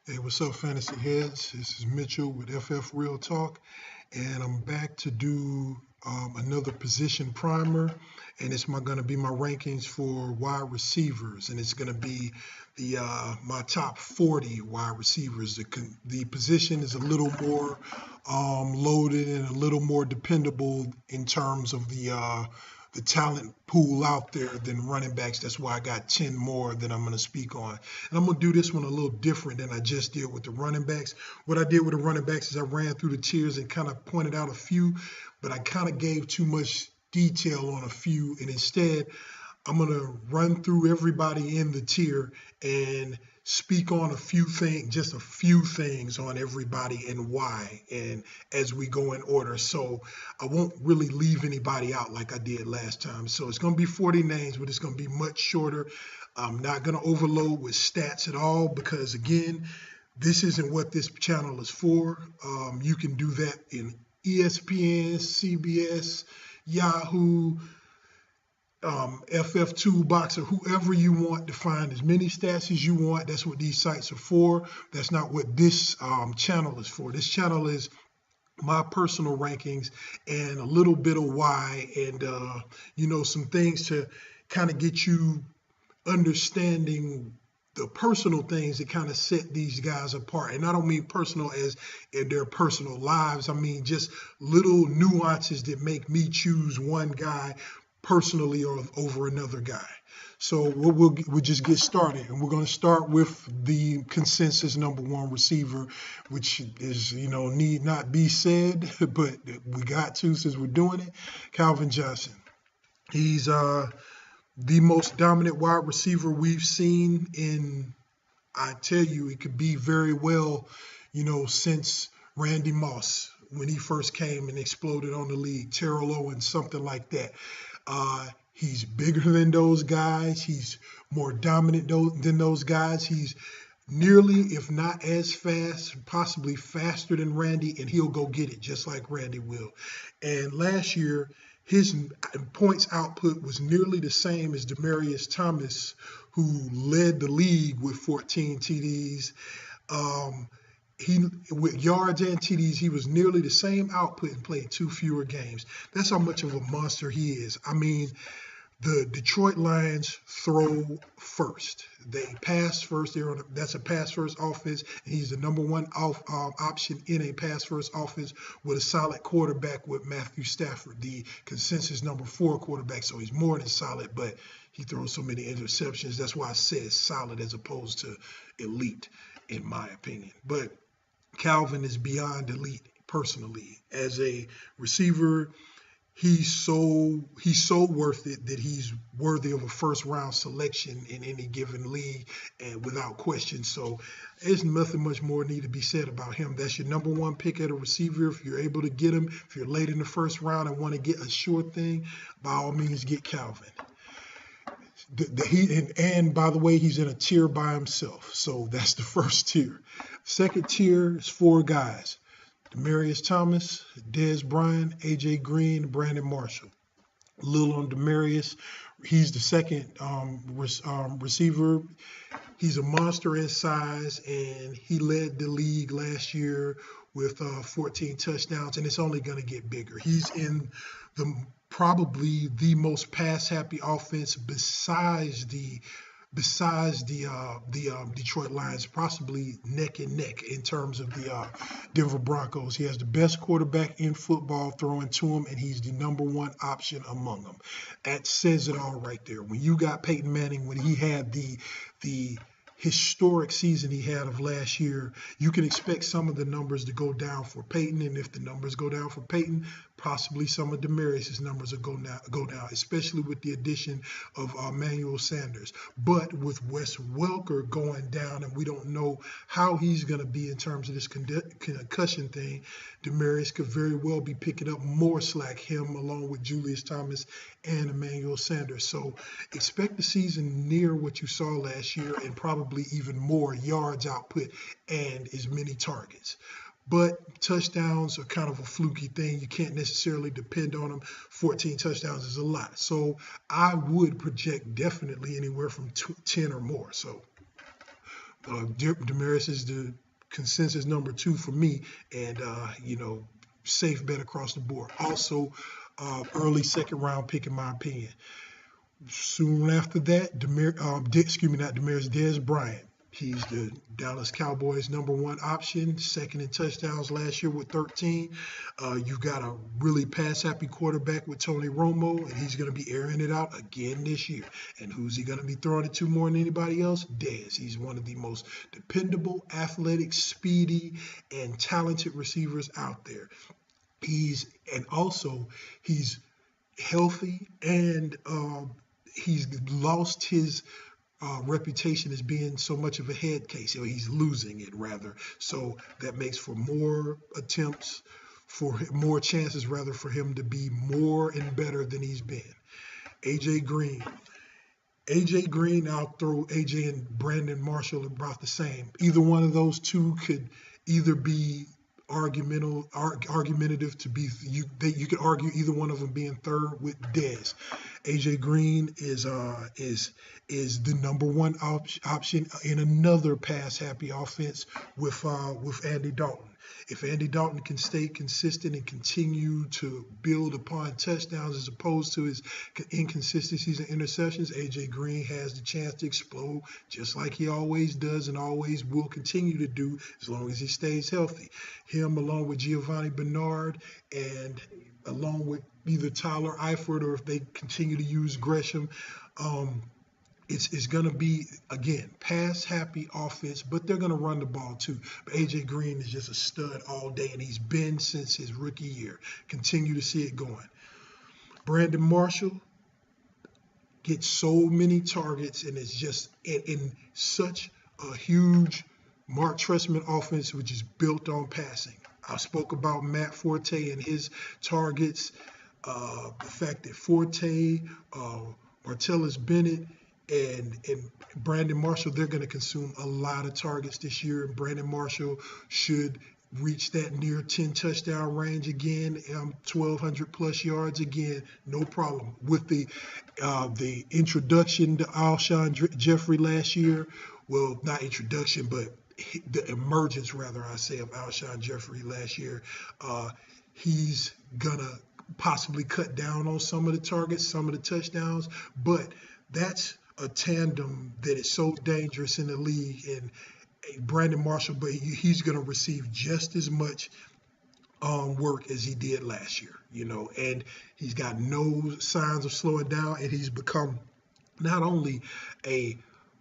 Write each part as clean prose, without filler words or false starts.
Hey, what's up, Fantasy Heads? This is Mitchell with FF Real Talk, and I'm back to do another position primer, and it's going to be my rankings for wide receivers, and it's going to be the my top 40 wide receivers. The position is a little more loaded and a little more dependable in terms of the talent pool out there than running backs. That's why I got 10 more that I'm going to speak on. And I'm going to do this one a little different than I just did with the running backs. What I did with the running backs is I ran through the tiers and kind of pointed out a few, but I kind of gave too much detail on a few. And instead, I'm going to run through everybody in the tier and speak on a few things, just a few things on everybody and why, and as we go in order. So I won't really leave anybody out like I did last time. So it's going to be 40 names, but it's going to be much shorter. I'm not going to overload with stats at all because, again, this isn't what this channel is for. You can do that in ESPN, CBS, Yahoo, FF Toolbox, or whoever you want to find as many stats as you want. That's what these sites are for. That's not what this channel is for. This channel is my personal rankings and a little bit of why, and some things to kind of get you understanding the personal things that kind of set these guys apart. And I don't mean personal as in their personal lives. I mean just little nuances that make me choose one guy personally or over another guy. So we'll just get started, and we're going to start with the consensus number one receiver, which is, need not be said, but we got to since we're doing it. Calvin Johnson. He's the most dominant wide receiver we've seen in, I tell you, it could be very well, since Randy Moss when he first came and exploded on the league, Terrell Owens, something like that. He's bigger than those guys. He's more dominant than those guys. He's nearly, if not as fast, possibly faster than Randy, and he'll go get it just like Randy will. And last year, his points output was nearly the same as Demaryius Thomas, who led the league with 14 TDs. With yards and TDs, he was nearly the same output and played 2 fewer games. That's how much of a monster he is. I mean, the Detroit Lions throw first. They pass first. That's a pass-first offense, and he's the number one option in a pass-first offense with a solid quarterback with Matthew Stafford, the consensus number 4 quarterback. So he's more than solid, but he throws so many interceptions. That's why I said solid as opposed to elite, in my opinion. But Calvin is beyond elite personally. As a receiver, he's so worth it that he's worthy of a first round selection in any given league, and without question. So there's nothing much more need to be said about him. That's your number one pick at a receiver. If you're able to get him, if you're late in the first round and want to get a sure thing, by all means get Calvin. And by the way, he's in a tier by himself. So that's the first tier. Second tier is 4 guys: Demaryius Thomas, Dez Bryant, AJ Green, Brandon Marshall. A little on Demaryius. He's the second receiver. He's a monster in size, and he led the league last year with 14 touchdowns, and it's only going to get bigger. He's in probably the most pass-happy offense besides the Detroit Lions, possibly neck and neck in terms of the Denver Broncos. He has the best quarterback in football throwing to him, and he's the number one option among them. That says it all right there. When you got Peyton Manning, when he had the historic season he had of last year, you can expect some of the numbers to go down for Peyton, and if the numbers go down for Peyton, possibly some of Demaryius' numbers will go down, especially with the addition of Emmanuel Sanders. But with Wes Welker going down, and we don't know how he's going to be in terms of this concussion thing, Demaryius could very well be picking up more slack, him along with Julius Thomas and Emmanuel Sanders. So expect the season near what you saw last year, and probably even more yards output and as many targets. But touchdowns are kind of a fluky thing. You can't necessarily depend on them. 14 touchdowns is a lot. So I would project definitely anywhere from 10 or more. So Demaryius is the consensus number 2 for me, and you know, safe bet across the board. Also, early second round pick in my opinion. Soon after that, Dez Bryant. He's the Dallas Cowboys' #1 option, second in touchdowns last year with 13. You've got a really pass-happy quarterback with Tony Romo, and he's going to be airing it out again this year. And who's he going to be throwing it to more than anybody else? Dez. He's one of the most dependable, athletic, speedy, and talented receivers out there. He's healthy, and he's lost his reputation as being so much of a head case. He's losing it rather. So that makes for more attempts, for more chances rather for him to be more and better than he's been. AJ Green. I'll throw AJ and Brandon Marshall about the same. Either one of those two could either be argumentative to be, you could argue either one of them being third with Dez. AJ Green is the #1 option in another pass-happy offense with Andy Dalton. If Andy Dalton can stay consistent and continue to build upon touchdowns as opposed to his inconsistencies and interceptions, AJ Green has the chance to explode just like he always does and always will continue to do as long as he stays healthy. Him along with Giovanni Bernard and along with either Tyler Eifert, or if they continue to use Gresham, it's going to be, again, pass-happy offense, but they're going to run the ball too. But A.J. Green is just a stud all day, and he's been since his rookie year. Continue to see it going. Brandon Marshall gets so many targets, and it's just in such a huge Mark Trestman offense, which is built on passing. I spoke about Matt Forte and his targets, the fact that Forte, Martellus Bennett, and Brandon Marshall, they're going to consume a lot of targets this year. And Brandon Marshall should reach that near 10 touchdown range again, 1,200 plus yards again, no problem. With the introduction to Alshon Jeffery last year, well, not introduction, but the emergence, rather, I say, of Alshon Jeffery last year, he's going to possibly cut down on some of the targets, some of the touchdowns, but that's a tandem that is so dangerous in the league. And Brandon Marshall, but he's going to receive just as much work as he did last year, and he's got no signs of slowing down, and he's become not only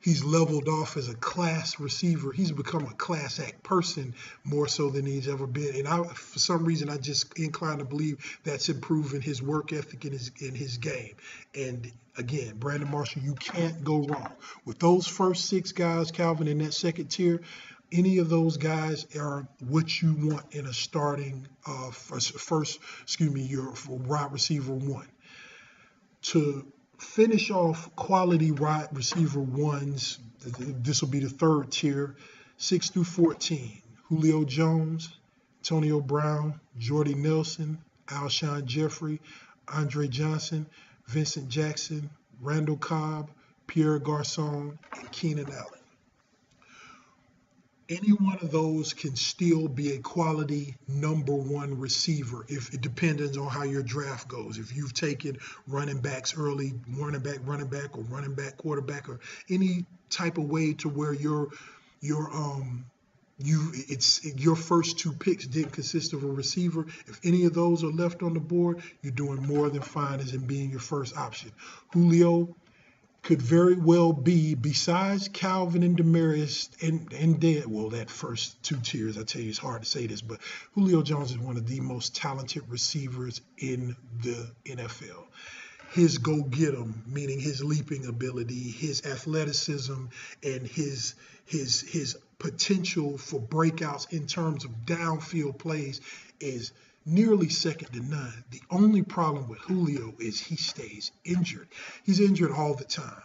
he's leveled off as a class receiver, he's become a class act person more so than he's ever been. And for some reason, I just inclined to believe that's improving his work ethic in his game. And again, Brandon Marshall, you can't go wrong. With those first 6 guys, Calvin, in that second tier, any of those guys are what you want in a starting your wide receiver 1. To finish off quality wide receiver 1s, this will be the third tier, 6 through 14. Julio Jones, Antonio Brown, Jordy Nelson, Alshon Jeffery, Andre Johnson, Vincent Jackson, Randall Cobb, Pierre Garcon, and Keenan Allen. Any one of those can still be a quality #1 receiver if it depends on how your draft goes. If you've taken running backs early, running back, or running back quarterback, or any type of way to where your first 2 picks didn't consist of a receiver. If any of those are left on the board, you're doing more than fine as in being your first option. Julio could very well be, besides Calvin and Demaryius and Dez, well, that first 2 tiers, I tell you, it's hard to say this, but Julio Jones is one of the most talented receivers in the NFL. His go-get-em, meaning his leaping ability, his athleticism, and his potential for breakouts in terms of downfield plays is nearly second to none. The only problem with Julio is he stays injured. He's injured all the time.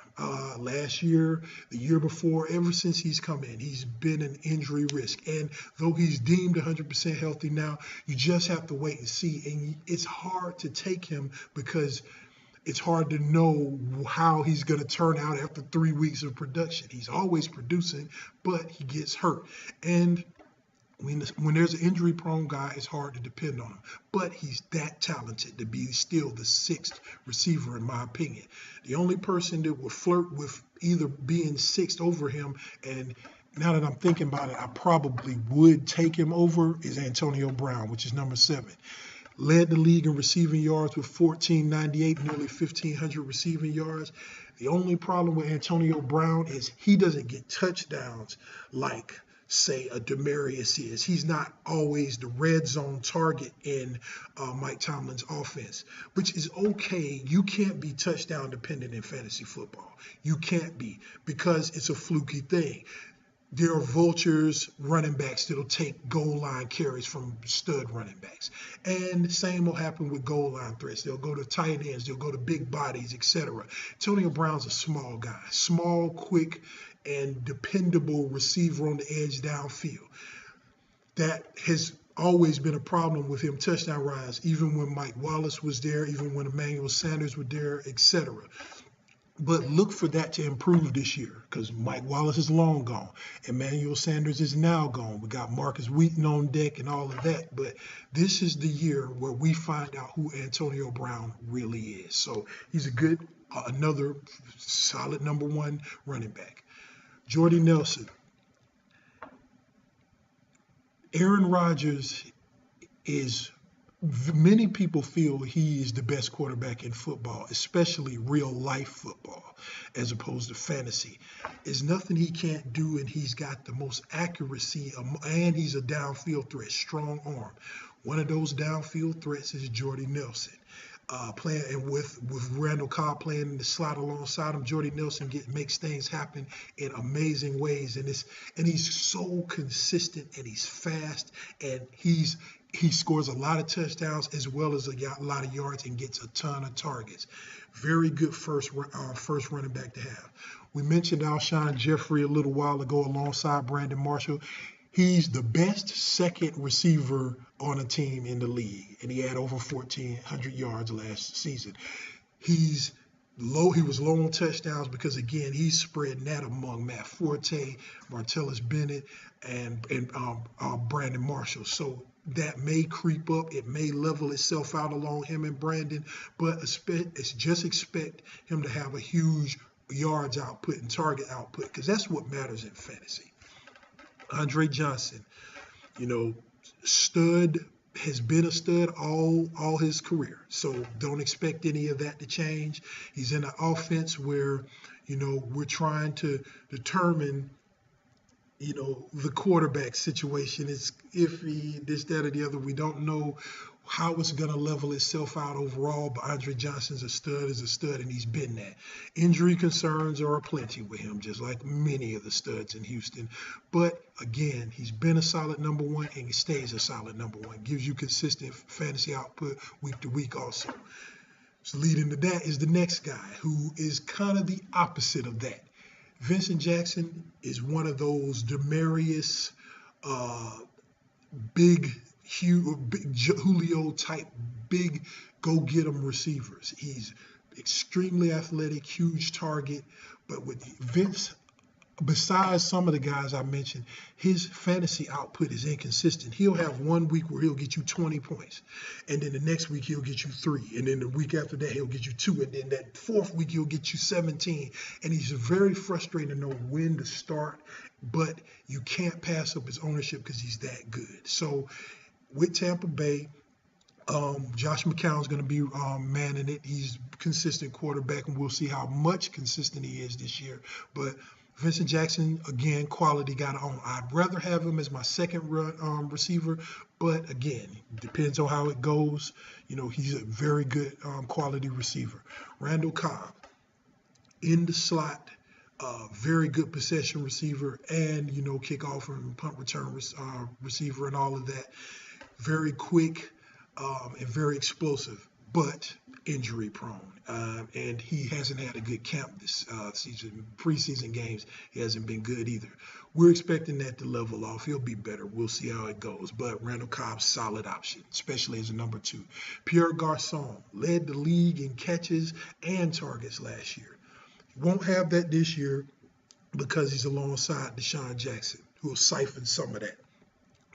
Last year, the year before, ever since he's come in, he's been an injury risk. And though he's deemed 100% healthy now, you just have to wait and see. And it's hard to take him because it's hard to know how he's going to turn out after 3 weeks of production. He's always producing, but he gets hurt. And when there's an injury-prone guy, it's hard to depend on him. But he's that talented to be still the 6th receiver, in my opinion. The only person that will flirt with either being 6th over him, and now that I'm thinking about it, I probably would take him over, is Antonio Brown, which is number 7. Led the league in receiving yards with 1,498, nearly 1,500 receiving yards. The only problem with Antonio Brown is he doesn't get touchdowns like, say, a Demaryius is. He's not always the red zone target in Mike Tomlin's offense, which is okay. You can't be touchdown dependent in fantasy football. You can't be, because it's a fluky thing. There are vultures, running backs that'll take goal line carries from stud running backs. And the same will happen with goal line threats. They'll go to tight ends, they'll go to big bodies, etc. Antonio Brown's a small guy, small, quick, and dependable receiver on the edge downfield. That has always been a problem with him touchdown rise, even when Mike Wallace was there, even when Emmanuel Sanders was there, etc. But look for that to improve this year, because Mike Wallace is long gone. Emmanuel Sanders is now gone. We got Marcus Wheaton on deck and all of that. But this is the year where we find out who Antonio Brown really is. So he's a good, another solid number 1 running back. Jordy Nelson. Aaron Rodgers is, many people feel he is the best quarterback in football, especially real life football, as opposed to fantasy. There's nothing he can't do, and he's got the most accuracy, and he's a downfield threat, strong arm. One of those downfield threats is Jordy Nelson. Playing, and with Randall Cobb playing in the slot alongside him, Jordy Nelson makes things happen in amazing ways, and he's so consistent, and he's fast, and he scores a lot of touchdowns as well as a lot of yards and gets a ton of targets. Very good first running back to have. We mentioned Alshon Jeffery a little while ago alongside Brandon Marshall. He's the best second receiver on a team in the league, and he had over 1,400 yards last season. He was low on touchdowns because, again, he's spreading that among Matt Forte, Martellus Bennett, and Brandon Marshall. So that may creep up. It may level itself out along him and Brandon, but just expect him to have a huge yards output and target output, because that's what matters in fantasy. Andre Johnson, stud, has been a stud all his career. So don't expect any of that to change. He's in an offense where, we're trying to determine, the quarterback situation is iffy, this, that, or the other. We don't know how it's going to level itself out overall, but Andre Johnson's a stud, and he's been that. Injury concerns are aplenty with him, just like many of the studs in Houston. But again, he's been a solid number 1, and he stays a solid number 1. Gives you consistent fantasy output week to week also. So leading to that is the next guy, who is kind of the opposite of that. Vincent Jackson is one of those Demaryius, big Julio type, big go-get-em receivers. He's extremely athletic, huge target, but with Vince, besides some of the guys I mentioned, his fantasy output is inconsistent. He'll have 1 week where he'll get you 20 points, and then the next week he'll get you 3, and then the week after that he'll get you 2, and then that 4th week he'll get you 17, and he's very frustrating to know when to start, but you can't pass up his ownership because he's that good. So with Tampa Bay, Josh McCown's going to be manning it. He's a consistent quarterback, and we'll see how much consistent he is this year. But Vincent Jackson, again, quality guy to own. I'd rather have him as my second receiver, but again, depends on how it goes. He's a very good quality receiver. Randall Cobb, in the slot, very good possession receiver, and kickoff and punt return receiver and all of that. Very quick and very explosive. but injury prone. And he hasn't had a good camp this season. Preseason games, he hasn't been good either. We're expecting that to level off. He'll be better. We'll see how it goes. But Randall Cobb's solid option, especially as a number 2. Pierre Garcon led the league in catches and targets last year. He won't have that this year because he's alongside DeSean Jackson, who will siphon some of that.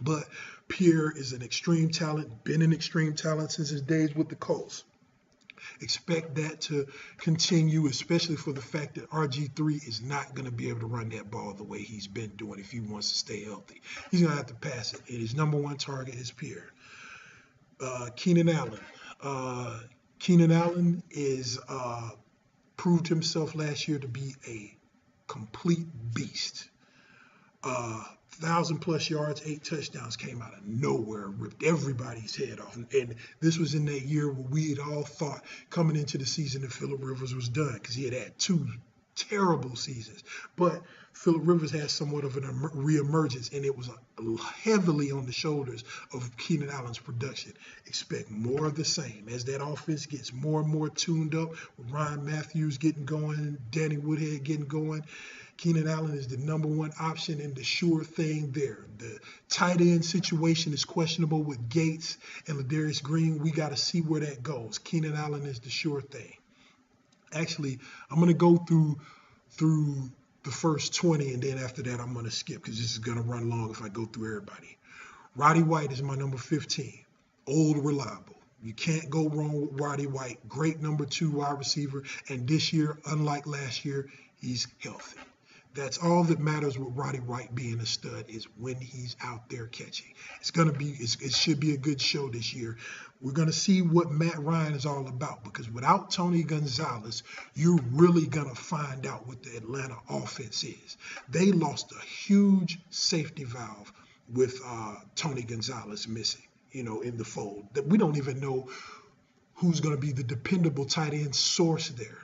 But Pierre is an extreme talent, been an extreme talent since his days with the Colts. Expect that to continue, especially for the fact that RG3 is not going to be able to run that ball the way he's been doing if he wants to stay healthy. He's going to have to pass it. And his number 1 target is Pierre. Keenan Allen. Keenan Allen is proved himself last year to be a complete beast. 1,000+ yards, 8 touchdowns, came out of nowhere, ripped everybody's head off. And this was in that year where we had all thought coming into the season that Phillip Rivers was done because he had 2 terrible seasons. But Phillip Rivers had somewhat of a reemergence, and it was heavily on the shoulders of Keenan Allen's production. Expect more of the same as that offense gets more and more tuned up, with Ryan Matthews getting going, Danny Woodhead getting going. Keenan Allen is the number 1 option and the sure thing there. The tight end situation is questionable with Gates and Ladarius Green. We got to see where that goes. Keenan Allen is the sure thing. Actually, I'm going to go through the first 20, and then after that, I'm going to skip because this is going to run long if I go through everybody. Roddy White is my number 15. Old, reliable. You can't go wrong with Roddy White. Great number 2 wide receiver. And this year, unlike last year, he's healthy. That's all that matters with Roddy White being a stud is when he's out there catching. It should be a good show this year. We're going to see what Matt Ryan is all about because without Tony Gonzalez, you're really going to find out what the Atlanta offense is. They lost a huge safety valve with Tony Gonzalez missing, in the fold. That we don't even know who's going to be the dependable tight end source there.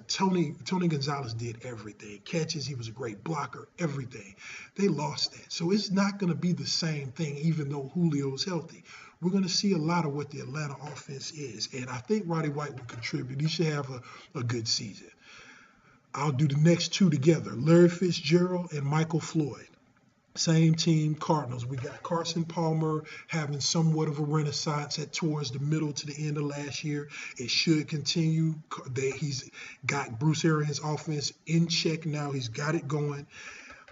Tony Gonzalez did everything. Catches, he was a great blocker, everything. They lost that. So it's not going to be the same thing even though Julio's healthy. We're going to see a lot of what the Atlanta offense is. And I think Roddy White will contribute. He should have a good season. I'll do the next 2 together. Larry Fitzgerald and Michael Floyd. Same team, Cardinals. We got Carson Palmer having somewhat of a renaissance towards the middle to the end of last year. It should continue. He's got Bruce Arians' offense in check now. He's got it going.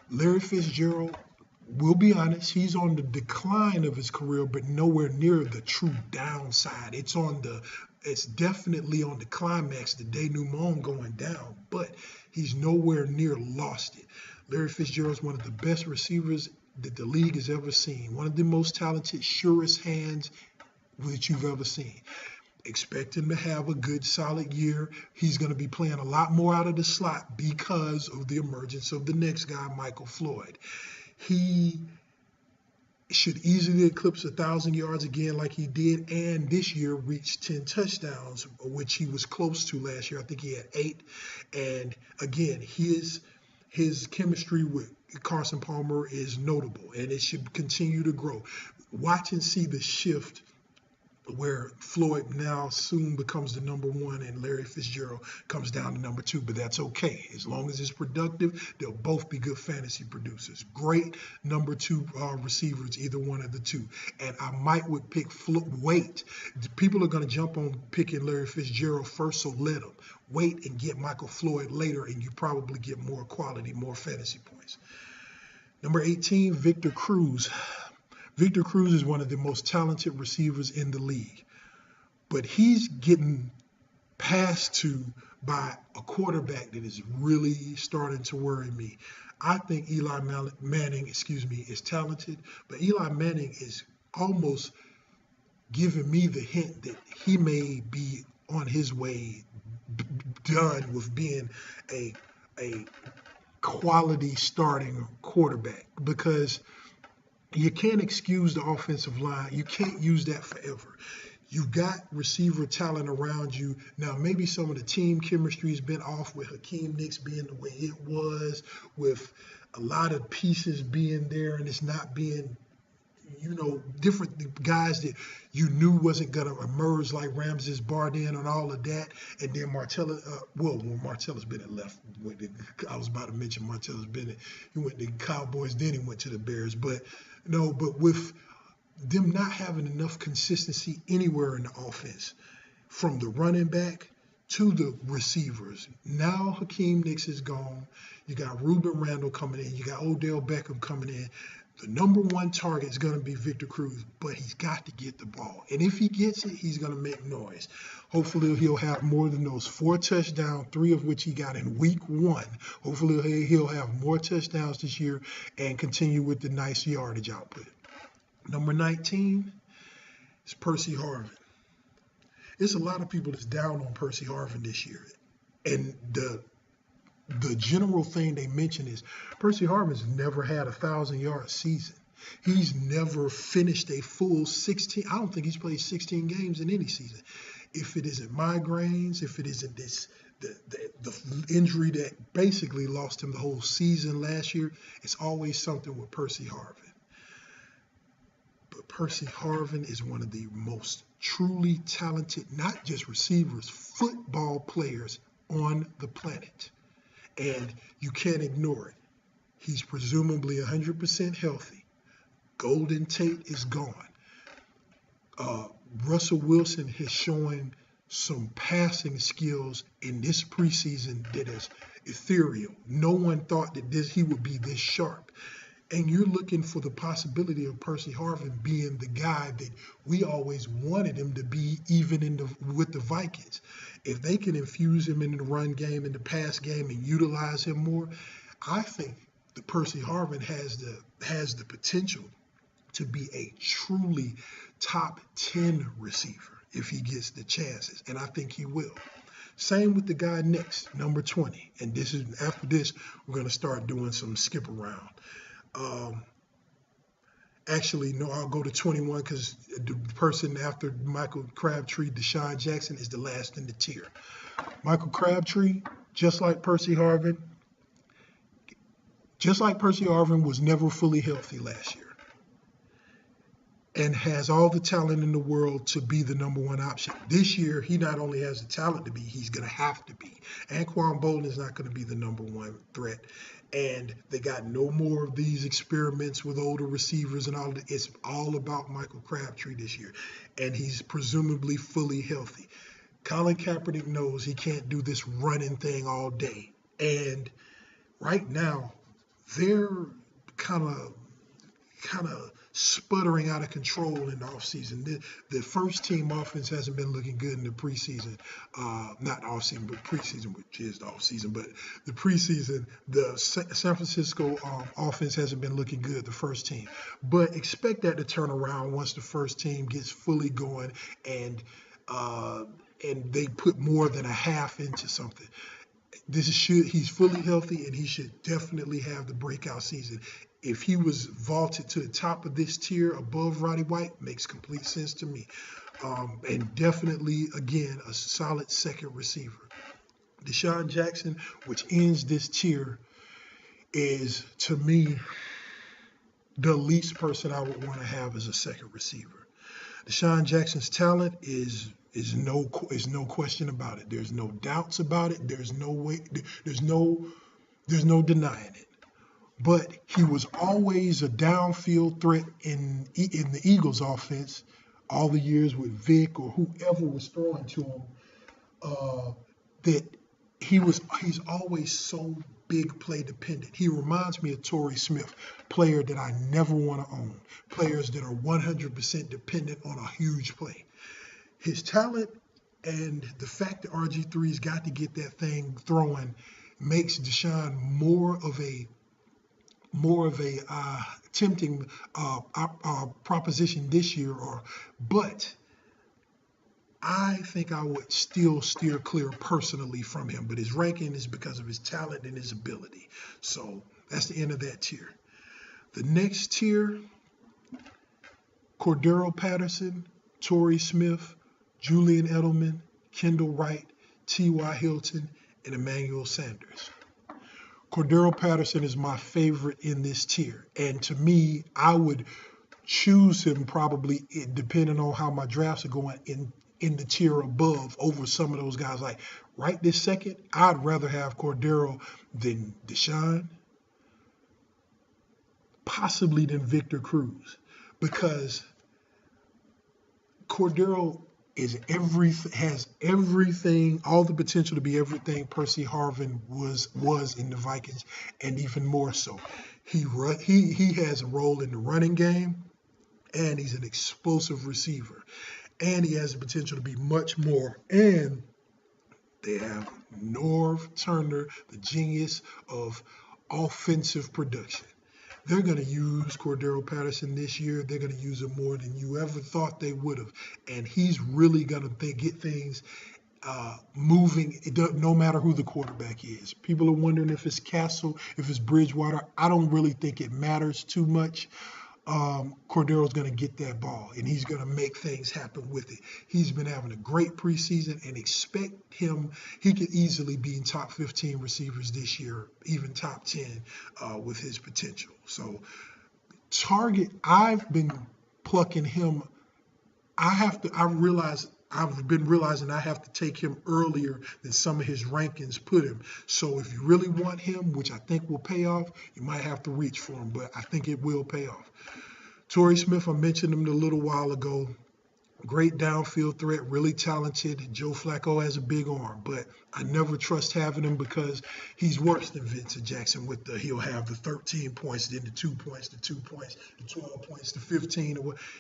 Larry Fitzgerald, we'll be honest, he's on the decline of his career, but nowhere near the true downside. It's definitely on the climax, the denouement going down, but he's nowhere near lost it. Larry Fitzgerald is one of the best receivers that the league has ever seen. One of the most talented, surest hands that you've ever seen. Expect him to have a good, solid year. He's going to be playing a lot more out of the slot because of the emergence of the next guy, Michael Floyd. He should easily eclipse 1,000 yards again like he did, and this year reached 10 touchdowns, which he was close to last year. I think he had 8. And again, his chemistry with Carson Palmer is notable, and it should continue to grow. Watch and see the shift where Floyd now soon becomes the number 1 and Larry Fitzgerald comes down to number 2, but that's okay. As long as it's productive, they'll both be good fantasy producers. Great number 2 receivers, either one of the 2. And I would pick Wait. People are going to jump on picking Larry Fitzgerald first, so let them. Wait and get Michael Floyd later, and you probably get more quality, more fantasy points. Number 18, Victor Cruz. Victor Cruz is one of the most talented receivers in the league, but he's getting passed to by a quarterback that is really starting to worry me. I think Eli Manning, is talented, but Eli Manning is almost giving me the hint that he may be on his way done with being a quality starting quarterback, because you can't excuse the offensive line. You can't use that forever. You've got receiver talent around you. Now, maybe some of the team chemistry has been off with Hakeem Nicks being the way it was, with a lot of pieces being there and it's not being different guys that you knew wasn't going to emerge, like Ramses Barden and all of that. And then Martellus, Martellus Bennett left. I was about to mention Martellus Bennett. He went to the Cowboys, then he went to the Bears. But with them not having enough consistency anywhere in the offense, from the running back to the receivers. Now Hakeem Nicks is gone. You got Ruben Randall coming in. You got Odell Beckham coming in. The number one target is going to be Victor Cruz, but he's got to get the ball. And if he gets it, he's going to make noise. Hopefully he'll have more than those 4 touchdowns, 3 of which he got in week 1. Hopefully he'll have more touchdowns this year and continue with the nice yardage output. Number 19 is Percy Harvin. There's a lot of people that's down on Percy Harvin this year. And the general thing they mention is Percy Harvin's never had a 1,000-yard season. He's never finished a full 16. I don't think he's played 16 games in any season. If it isn't migraines, if it isn't the injury that basically lost him the whole season last year, it's always something with Percy Harvin. But Percy Harvin is one of the most truly talented, not just receivers, football players on the planet. And you can't ignore it. He's presumably 100% healthy. Golden Tate is gone. Russell Wilson has shown some passing skills in this preseason that is ethereal. No one thought that he would be this sharp. And you're looking for the possibility of Percy Harvin being the guy that we always wanted him to be, even with the Vikings. If they can infuse him in the run game and the pass game and utilize him more, I think that Percy Harvin has the potential to be a truly top 10 receiver if he gets the chances, and I think he will. Same with the guy next, number 20. And after this, we're going to start doing some skip around. Actually, no, I'll go to 21 because the person after Michael Crabtree, DeSean Jackson, is the last in the tier. Michael Crabtree, just like Percy Harvin, was never fully healthy last year and has all the talent in the world to be the number one option. This year, he not only has the talent to be, he's going to have to be. Anquan Bolden is not going to be the number one threat. And they got no more of these experiments with older receivers and all that. It's all about Michael Crabtree this year. And he's presumably fully healthy. Colin Kaepernick knows he can't do this running thing all day. And right now, they're kind of sputtering out of control in the offseason. The first team offense hasn't been looking good in the preseason. Not offseason, but preseason, which is the offseason. But the preseason, the San Francisco offense hasn't been looking good, the first team. But expect that to turn around once the first team gets fully going and they put more than a half into something. He's fully healthy, and he should definitely have the breakout season. If he was vaulted to the top of this tier above Roddy White, makes complete sense to me. And definitely, again, a solid second receiver. DeSean Jackson, which ends this tier, is, to me, the least person I would want to have as a second receiver. DeSean Jackson's talent is no question about it. There's no doubts about it. There's no denying it. But he was always a downfield threat in the Eagles offense all the years with Vic or whoever was throwing to him, that he's always so big play dependent. He reminds me of Torrey Smith, player that I never want to own, players that are 100% dependent on a huge play. His talent and the fact that RG3's got to get that thing throwing makes DeSean more of a tempting proposition this year. But I think I would still steer clear personally from him. But his ranking is because of his talent and his ability. So that's the end of that tier. The next tier, Cordarrelle Patterson, Torrey Smith, Julian Edelman, Kendall Wright, T.Y. Hilton, and Emmanuel Sanders. Cordarrelle Patterson is my favorite in this tier. And to me, I would choose him probably depending on how my drafts are going in the tier above over some of those guys. Like right this second, I'd rather have Cordarrelle than DeSean, possibly than Victor Cruz, because Cordarrelle has everything, all the potential to be everything Percy Harvin was in the Vikings, and even more so. He has a role in the running game, and he's an explosive receiver, and he has the potential to be much more. And they have Norv Turner, the genius of offensive production. They're going to use Cordarrelle Patterson this year. They're going to use him more than you ever thought they would have. And he's really going to get things moving, no matter who the quarterback is. People are wondering if it's Castle, if it's Bridgewater. I don't really think it matters too much. Cordarrelle's going to get that ball, and he's going to make things happen with it. He's been having a great preseason, and expect him. He could easily be in top 15 receivers this year, even top 10 with his potential. So target, I've been plucking him. I've been realizing I have to take him earlier than some of his rankings put him. So if you really want him, which I think will pay off, you might have to reach for him, but I think it will pay off. Torrey Smith, I mentioned him a little while ago. Great downfield threat, really talented. Joe Flacco has a big arm, but I never trust having him because he's worse than Vincent Jackson he'll have the 13 points, then the 2 points, the 2 points, the 12 points, the 15.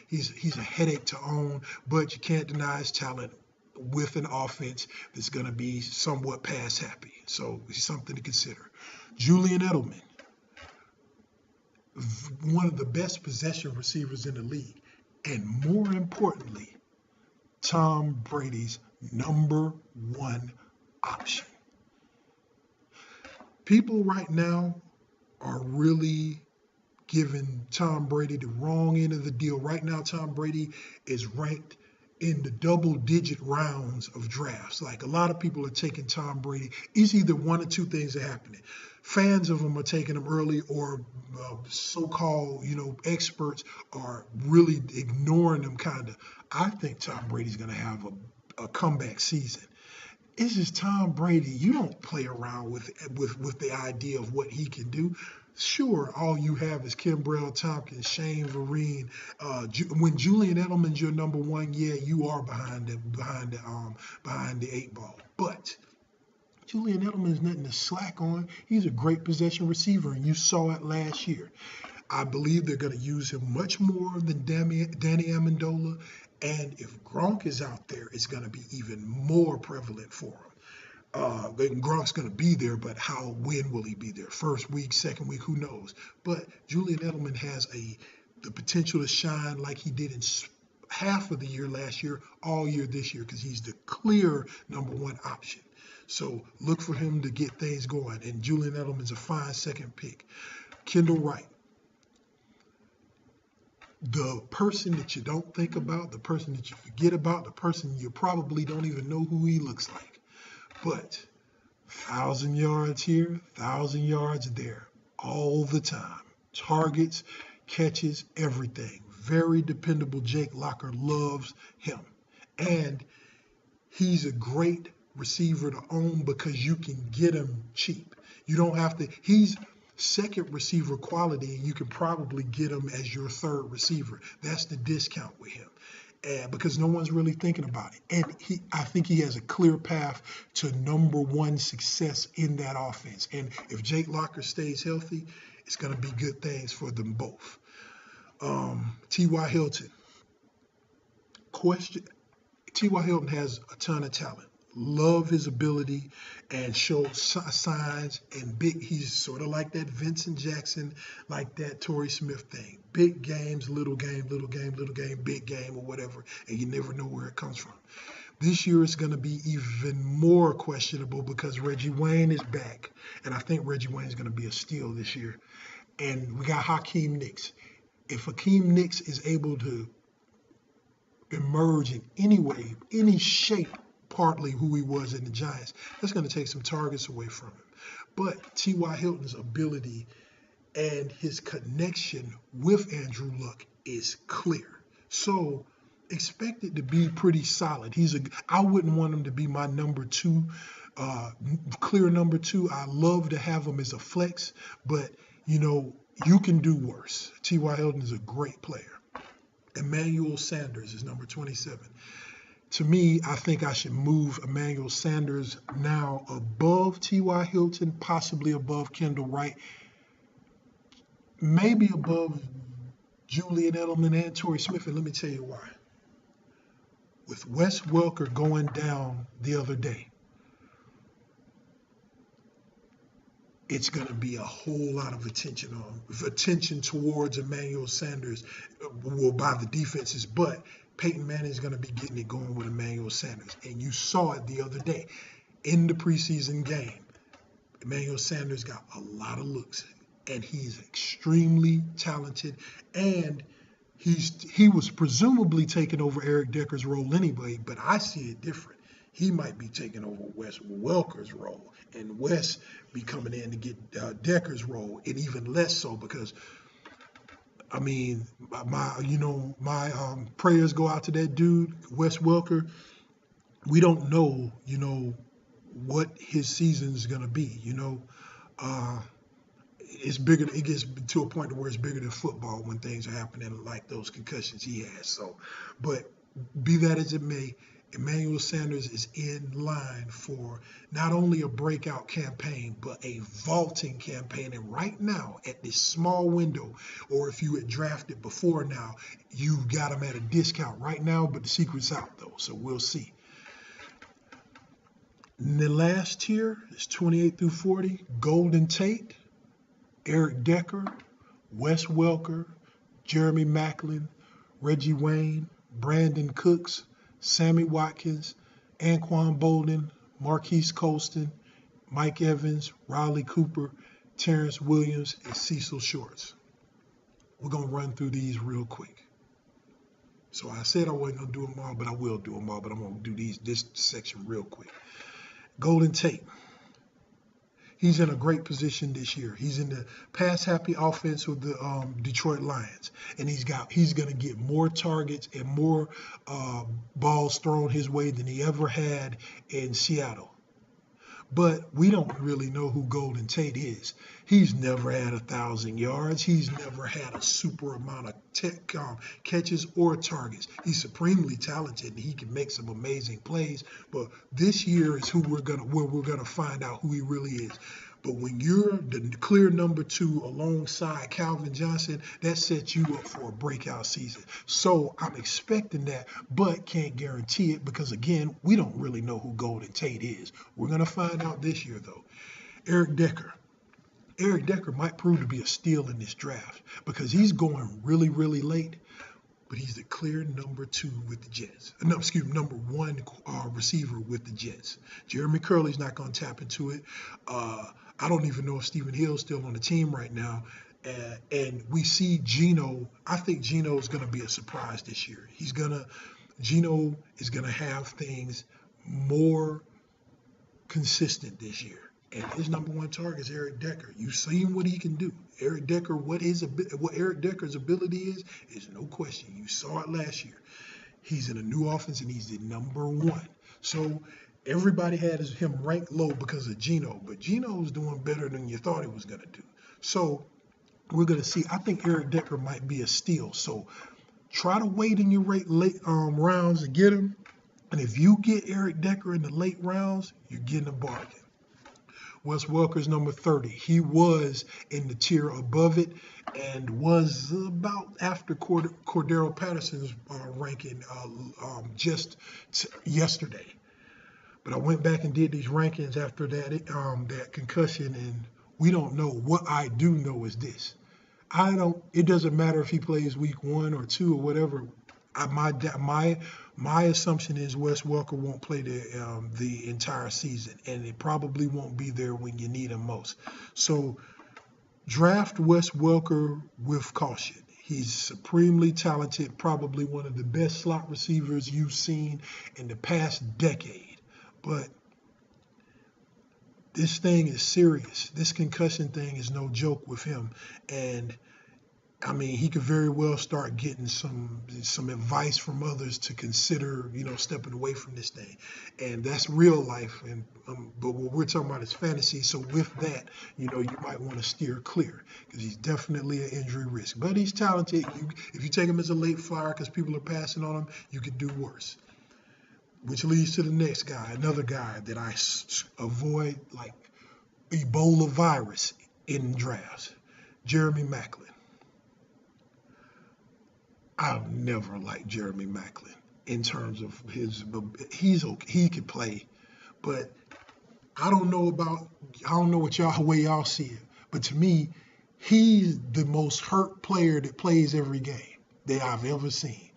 He's a headache to own, but you can't deny his talent with an offense that's going to be somewhat pass happy. So it's something to consider. Julian Edelman, one of the best possession receivers in the league. And more importantly, Tom Brady's #1 option. People right now are really giving Tom Brady the wrong end of the deal. Right now, Tom Brady is ranked in the double-digit rounds of drafts. Like a lot of people are taking Tom Brady. It's either one or two things are happening. Fans of him are taking him early, or so-called, experts are really ignoring him kind of. I think Tom Brady's going to have a comeback season. It's just Tom Brady. You don't play around with the idea of what he can do. Sure, all you have is Kimbrell Tompkins, Shane Vereen. When Julian Edelman's your #1, yeah, you are behind the 8 ball. But Julian Edelman is nothing to slack on. He's a great possession receiver, and you saw it last year. I believe they're going to use him much more than Danny Amendola. And if Gronk is out there, it's going to be even more prevalent for him. Gronk's going to be there, but when will he be there? First week, second week, who knows? But Julian Edelman has the potential to shine like he did in half of the year last year, all year this year, because he's the clear #1 option. So look for him to get things going. And Julian Edelman's a fine second pick. Kendall Wright. The person that you don't think about, the person that you forget about, the person you probably don't even know who he looks like. But 1,000 yards here, 1,000 yards there, all the time. Targets, catches, everything. Very dependable. Jake Locker loves him. And he's a great receiver to own because you can get him cheap. You don't have to. He's second receiver quality, and you can probably get him as your third receiver. That's the discount with him. And because no one's really thinking about it. And I think he has a clear path to #1 success in that offense. And if Jake Locker stays healthy, it's going to be good things for them both. T.Y. Hilton. T.Y. Hilton has a ton of talent. Love his ability and shows signs and big. He's sort of like that Vincent Jackson, like that Torrey Smith thing. Big games, little game, little game, little game, big game, or whatever, and you never know where it comes from. This year it's going to be even more questionable because Reggie Wayne is back, and I think Reggie Wayne is going to be a steal this year. And we got Hakeem Nicks. If Hakeem Nicks is able to emerge in any way, any shape, partly who he was in the Giants, that's going to take some targets away from him. But T.Y. Hilton's ability and his connection with Andrew Luck is clear. So expect it to be pretty solid. I wouldn't want him to be my number two, clear number two. I love to have him as a flex, but you can do worse. T.Y. Hilton is a great player. Emmanuel Sanders is number 27. To me, I think I should move Emmanuel Sanders now above T.Y. Hilton, possibly above Kendall Wright, maybe above Julian Edelman and Torrey Smith, and let me tell you why. With Wsh WR going down the other day, it's going to be a whole lot of attention towards Emmanuel Sanders, by the defenses, but Peyton Manning is going to be getting it going with Emmanuel Sanders. And you saw it the other day in the preseason game. Emmanuel Sanders got a lot of looks, and he's extremely talented, and he was presumably taking over Eric Decker's role anyway, but I see it different. He might be taking over Wsh WR's role, and Wes be coming in to get Decker's role, and even less so because, I mean, my prayers go out to that dude, Wsh WR. We don't know, what his season's gonna be. It's bigger. It gets to a point where it's bigger than football when things are happening like those concussions he has. So, but be that as it may, Emmanuel Sanders is in line for not only a breakout campaign, but a vaulting campaign. And right now, at this small window, or if you had drafted before now, you've got him at a discount right now, but the secret's out though, so we'll see. And the last tier is 28 through 40, Golden Tate, Eric Decker, Wsh WR, Jeremy Maclin, Reggie Wayne, Brandon Cooks, Sammy Watkins, Anquan Bolden, Marquise Colston, Mike Evans, Riley Cooper, Terrence Williams, and Cecil Shorts. We're going to run through these real quick. So I said I wasn't going to do them all, but I will do them all, but I'm going to do this section real quick. Golden Tate. He's in a great position this year. He's in the pass-happy offense with the Detroit Lions, and he's going to get more targets and more balls thrown his way than he ever had in Seattle. But we don't really know who Golden Tate is. He's never had 1,000 yards. He's never had a super amount of catches or targets. He's supremely talented, and he can make some amazing plays. But this year is where we're gonna find out who he really is. But when you're the clear number two alongside Calvin Johnson, that sets you up for a breakout season. So I'm expecting that, but can't guarantee it because, again, we don't really know who Golden Tate is. We're going to find out this year, though. Eric Decker. Eric Decker might prove to be a steal in this draft because he's going really, really late, but he's the clear number two with the Jets. Number one receiver with the Jets. Jeremy Curley's not going to tap into it. I don't even know if Stephen Hill's still on the team right now. And we see Geno. I think Geno is going to be a surprise this year. Geno is going to have things more consistent this year. And his number one target is Eric Decker. You've seen what he can do. Eric Decker, what Eric Decker's ability is no question. You saw it last year. He's in a new offense, and he's the number one. So everybody had him ranked low because of Geno, but Geno's doing better than you thought he was going to do. So we're going to see. I think Eric Decker might be a steal. So try to wait in your late rounds to get him. And if you get Eric Decker in the late rounds, you're getting a bargain. Wsh WR's number 30. He was in the tier above it and was about after Cordarrelle Patterson's ranking just yesterday. But I went back and did these rankings after that concussion, and we don't know. What I do know is this. It doesn't matter if he plays week 1 or 2 or whatever. My assumption is Wsh WR won't play the entire season, and it probably won't be there when you need him most. So draft Wsh WR with caution. He's supremely talented, probably one of the best slot receivers you've seen in the past decade. But this thing is serious. This concussion thing is no joke with him. And I mean, he could very well start getting some advice from others to consider, stepping away from this thing, and that's real life. And but what we're talking about is fantasy. So with that, you might want to steer clear because he's definitely an injury risk. But he's talented. If you take him as a late flyer because people are passing on him, you could do worse. Which leads to the next guy, another guy that I avoid like Ebola virus in drafts, Jeremy Maclin. I've never liked Jeremy Maclin in terms of he's okay, he could play, but I don't know what way y'all see it, but to me, he's the most hurt player that plays every game that I've ever seen.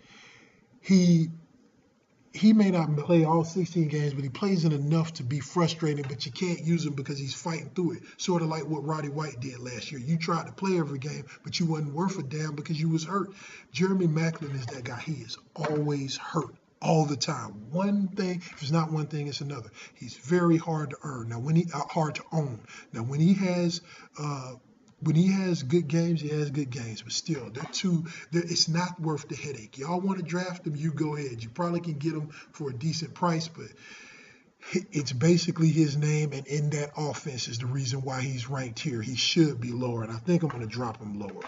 He may not play all 16 games, but he plays in enough to be frustrating, but you can't use him because he's fighting through it. Sort of like what Roddy White did last year. You tried to play every game, but you wasn't worth a damn because you was hurt. Jeremy Maclin is that guy. He is always hurt all the time. One thing, if it's not one thing, it's another. He's very hard to earn. Now, hard to own. Now, when he has good games, he has good games, but still, it's not worth the headache. Y'all want to draft him, you go ahead. You probably can get him for a decent price, but it's basically his name, and in that offense is the reason why he's ranked here. He should be lower, and I think I'm going to drop him lower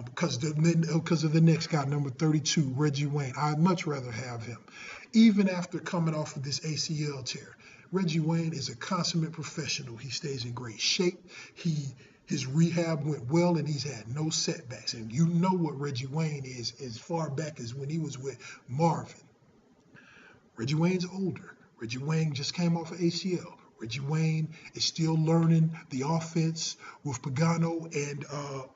because of the next guy, number 32, Reggie Wayne. I'd much rather have him, even after coming off of this ACL tear. Reggie Wayne is a consummate professional. He stays in great shape. His rehab went well, and he's had no setbacks. And you know what Reggie Wayne is as far back as when he was with Marvin. Reggie Wayne's older. Reggie Wayne just came off of ACL. Reggie Wayne is still learning the offense with Pagano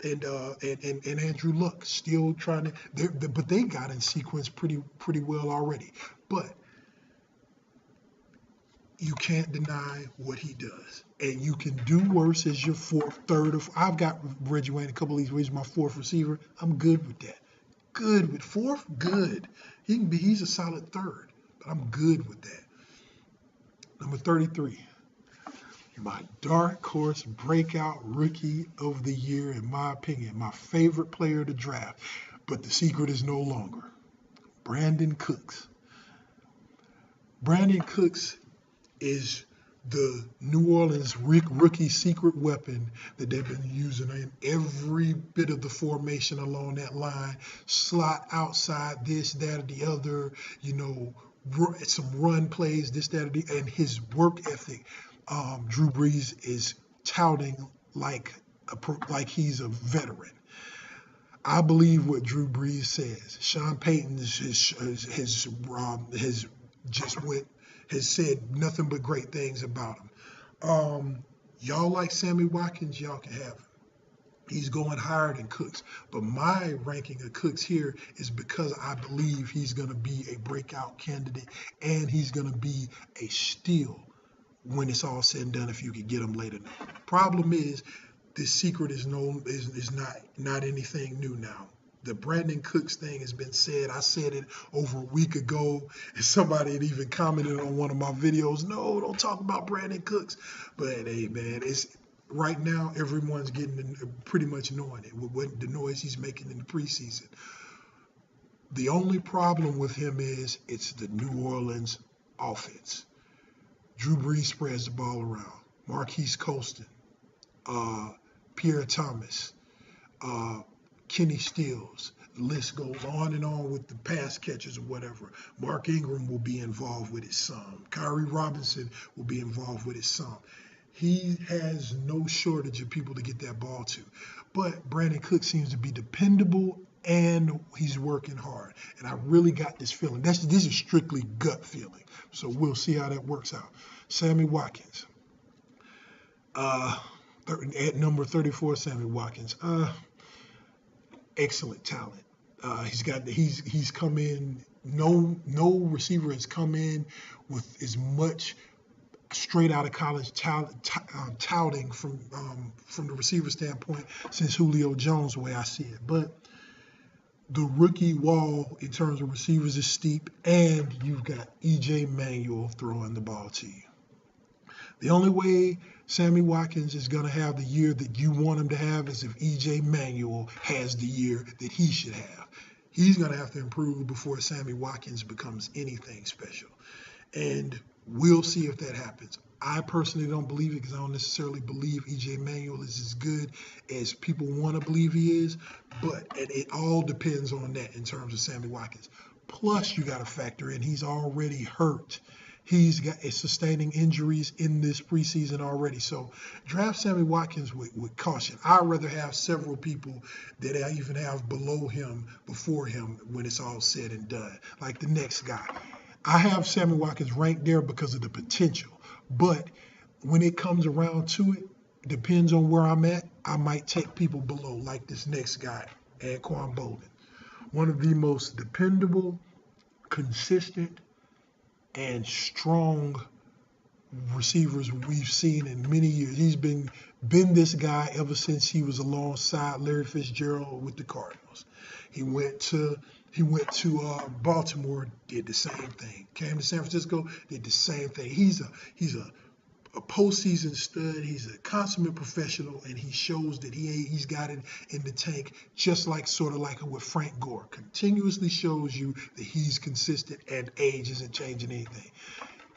and Andrew Luck. Still trying to, but they got in sequence pretty well already. But you can't deny what he does. And you can do worse as your fourth, third. I've got Reggie Wayne a couple of these weeks, my fourth receiver. I'm good with that. Good with fourth, good. He's a solid third, but I'm good with that. Number 33, my dark horse breakout rookie of the year, in my opinion, my favorite player to draft, but the secret is no longer. Brandin Cooks. Brandin Cooks is the New Orleans rookie secret weapon that they've been using in every bit of the formation along that line. Slot outside, this, that, or the other, some run plays, this, that, or the, and his work ethic. Drew Brees is touting like he's a veteran. I believe what Drew Brees says. Sean Payton has said nothing but great things about him. Y'all like Sammy Watkins, y'all can have him. He's going higher than Cooks. But my ranking of Cooks here is because I believe he's going to be a breakout candidate and he's going to be a steal when it's all said and done if you could get him later. Problem is, this secret is not anything new now. The Brandin Cooks thing has been said. I said it over a week ago, and somebody had even commented on one of my videos. No, don't talk about Brandin Cooks. But hey, man, it's right now everyone's getting pretty much knowing it with the noise he's making in the preseason. The only problem with him is it's the New Orleans offense. Drew Brees spreads the ball around. Marquise Colston, Pierre Thomas, Kenny Stills. The list goes on and on with the pass catchers or whatever. Mark Ingram will be involved with it some. Kyrie Robinson will be involved with it some. He has no shortage of people to get that ball to. But Brandin Cooks seems to be dependable and he's working hard. And I really got this feeling. This is strictly gut feeling. So we'll see how that works out. Sammy Watkins. At number 34, Sammy Watkins. Excellent talent. He's come in. No receiver has come in with as much straight out of college touting from the receiver standpoint since Julio Jones, the way I see it. But the rookie wall in terms of receivers is steep, and you've got E.J. Manuel throwing the ball to you. The only way Sammy Watkins is going to have the year that you want him to have is if EJ Manuel has the year that he should have. He's going to have to improve before Sammy Watkins becomes anything special. And we'll see if that happens. I personally don't believe it because I don't necessarily believe EJ Manuel is as good as people want to believe he is, but it all depends on that in terms of Sammy Watkins. Plus, you got to factor in he's already hurt. He's got sustaining injuries in this preseason already. So draft Sammy Watkins with caution. I'd rather have several people that I even have below him, before him, when it's all said and done, like the next guy. I have Sammy Watkins ranked there because of the potential. But when it comes around to it, depends on where I'm at, I might take people below, like this next guy, Anquan Boldin. One of the most dependable, consistent, and strong receivers we've seen in many years. He's been this guy ever since he was alongside Larry Fitzgerald with the Cardinals. He went to Baltimore, did the same thing. Came to San Francisco, did the same thing. He's a postseason stud. He's a consummate professional, and he shows that he's got it in the tank, just like sort of like with Frank Gore. Continuously shows you that he's consistent and age isn't changing anything.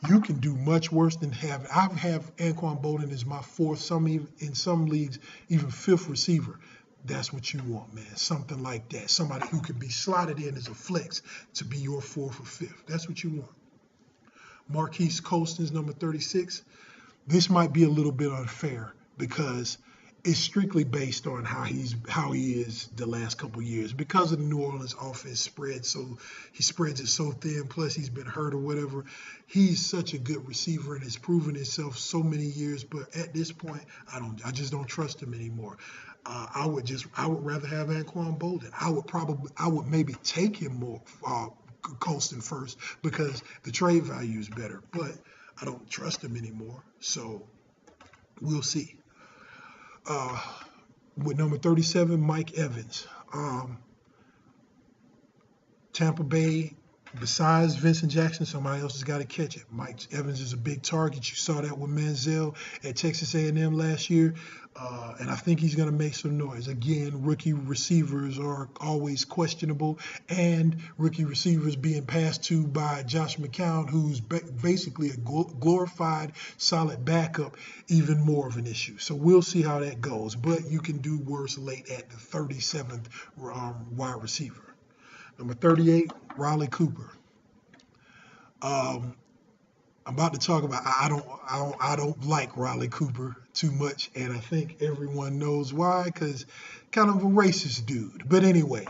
You can do much worse than having. I have Anquan Boldin as my fourth, in some leagues even fifth receiver. That's what you want, man. Something like that. Somebody who can be slotted in as a flex to be your fourth or fifth. That's what you want. Marquise Colston's number 36. This might be a little bit unfair because it's strictly based on how he is the last couple of years. Because of the New Orleans offense he spreads it so thin, plus he's been hurt or whatever. He's such a good receiver and has proven himself so many years, but at this point, I just don't trust him anymore. I would rather have Anquan Boldin. I would maybe take him more, Colston first, because the trade value is better, but I don't trust him anymore. So we'll see. With number 37, Mike Evans. Tampa Bay, besides Vincent Jackson, somebody else has got to catch it. Mike Evans is a big target. You saw that with Manziel at Texas A&M last year, and I think he's going to make some noise. Again, rookie receivers are always questionable, and rookie receivers being passed to by Josh McCown, who's basically a glorified, solid backup, even more of an issue. So we'll see how that goes, but you can do worse late at the 37th wide receiver. Number 38, Riley Cooper. I'm about to talk about. I don't like Riley Cooper too much, and I think everyone knows why. Because kind of a racist dude. But anyway,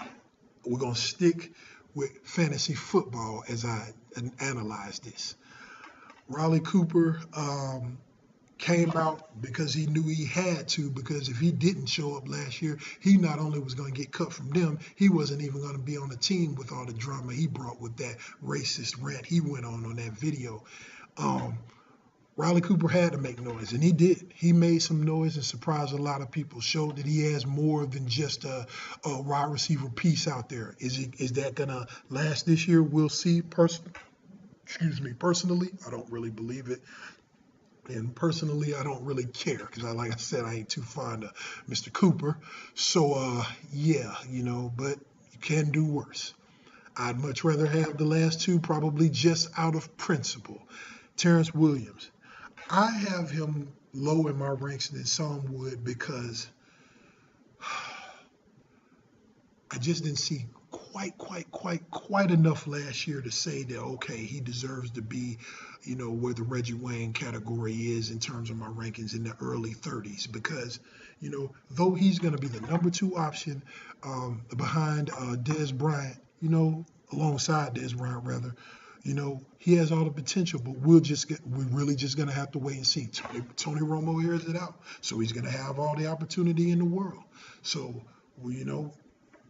we're gonna stick with fantasy football as I analyze this. Riley Cooper came out because he knew he had to, because if he didn't show up last year, he not only was going to get cut from them, he wasn't even going to be on the team with all the drama he brought with that racist rant he went on that video. Riley Cooper had to make noise, and he did. He made some noise and surprised a lot of people, showed that he has more than just a wide receiver piece out there. Is that going to last this year? We'll see. Personally, I don't really believe it. And personally, I don't really care because, like I said, I ain't too fond of Mr. Cooper. So, yeah, but you can do worse. I'd much rather have the last two, probably just out of principle. Terrence Williams. I have him low in my ranks than some would because I just didn't see quite enough last year to say that, okay, he deserves to be, where the Reggie Wayne category is in terms of my rankings in the early 30s, because, though he's going to be the number 2 option behind Dez Bryant, alongside Dez Bryant rather, he has all the potential, but we're really just going to have to wait and see. Tony Romo airs it out, so he's going to have all the opportunity in the world. So,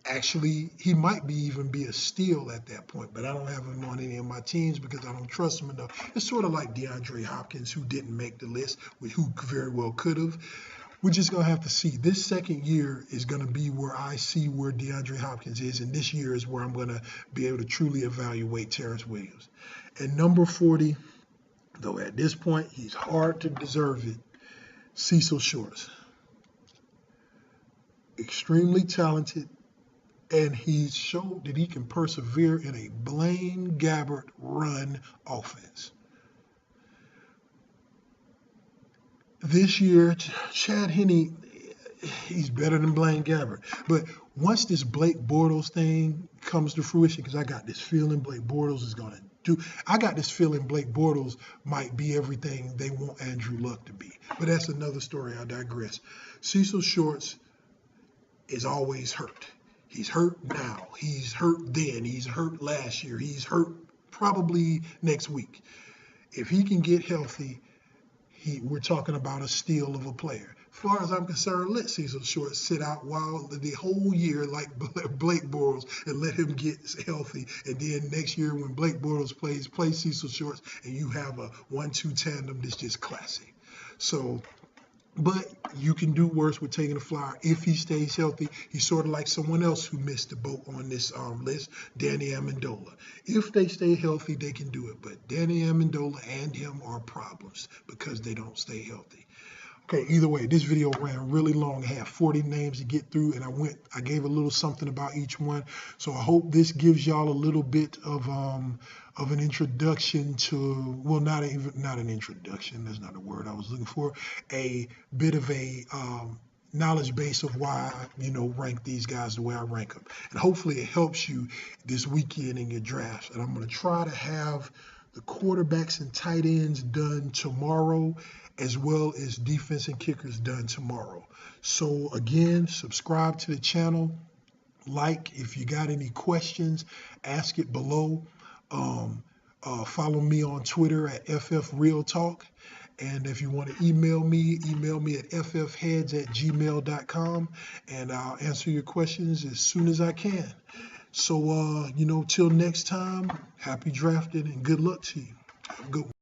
actually, he might even be a steal at that point, but I don't have him on any of my teams because I don't trust him enough. It's sort of like DeAndre Hopkins, who didn't make the list, who very well could have. We're just going to have to see. This second year is going to be where I see where DeAndre Hopkins is, and this year is where I'm going to be able to truly evaluate Terrence Williams. And number 40, though at this point, he's hard to deserve it. Cecil Shorts. Extremely talented, and he's showed that he can persevere in a Blaine Gabbert run offense. This year, Chad Henne, he's better than Blaine Gabbert. But once this Blake Bortles thing comes to fruition, because I got this feeling Blake Bortles is going to I got this feeling Blake Bortles might be everything they want Andrew Luck to be. But that's another story. I digress. Cecil Shorts is always hurt. He's hurt now. He's hurt then. He's hurt last year. He's hurt probably next week. If he can get healthy, we're talking about a steal of a player. As far as I'm concerned, let Cecil Shorts sit out while the whole year like Blake Bortles and let him get healthy. And then next year when Blake Bortles play Cecil Shorts, and you have a 1-2 tandem that's just classic. So, but you can do worse with taking a flyer if he stays healthy. He's sort of like someone else who missed the boat on this list, Danny Amendola. If they stay healthy, they can do it. But Danny Amendola and him are problems because they don't stay healthy. Okay, either way, this video ran really long. I had 40 names to get through, and I gave a little something about each one. So I hope this gives y'all a little bit of an introduction to, well, not an introduction, that's not the word I was looking for, a bit of a knowledge base of why I, rank these guys the way I rank them. And hopefully it helps you this weekend in your drafts. And I'm going to try to have the quarterbacks and tight ends done tomorrow, as well as defense and kickers done tomorrow. So again, subscribe to the channel. Like, if you got any questions, ask it below. Follow me on Twitter at FFRealTalk. And if you want to email me at ffheads@gmail.com, and I'll answer your questions as soon as I can. So, till next time, happy drafting and good luck to you. Have a good one.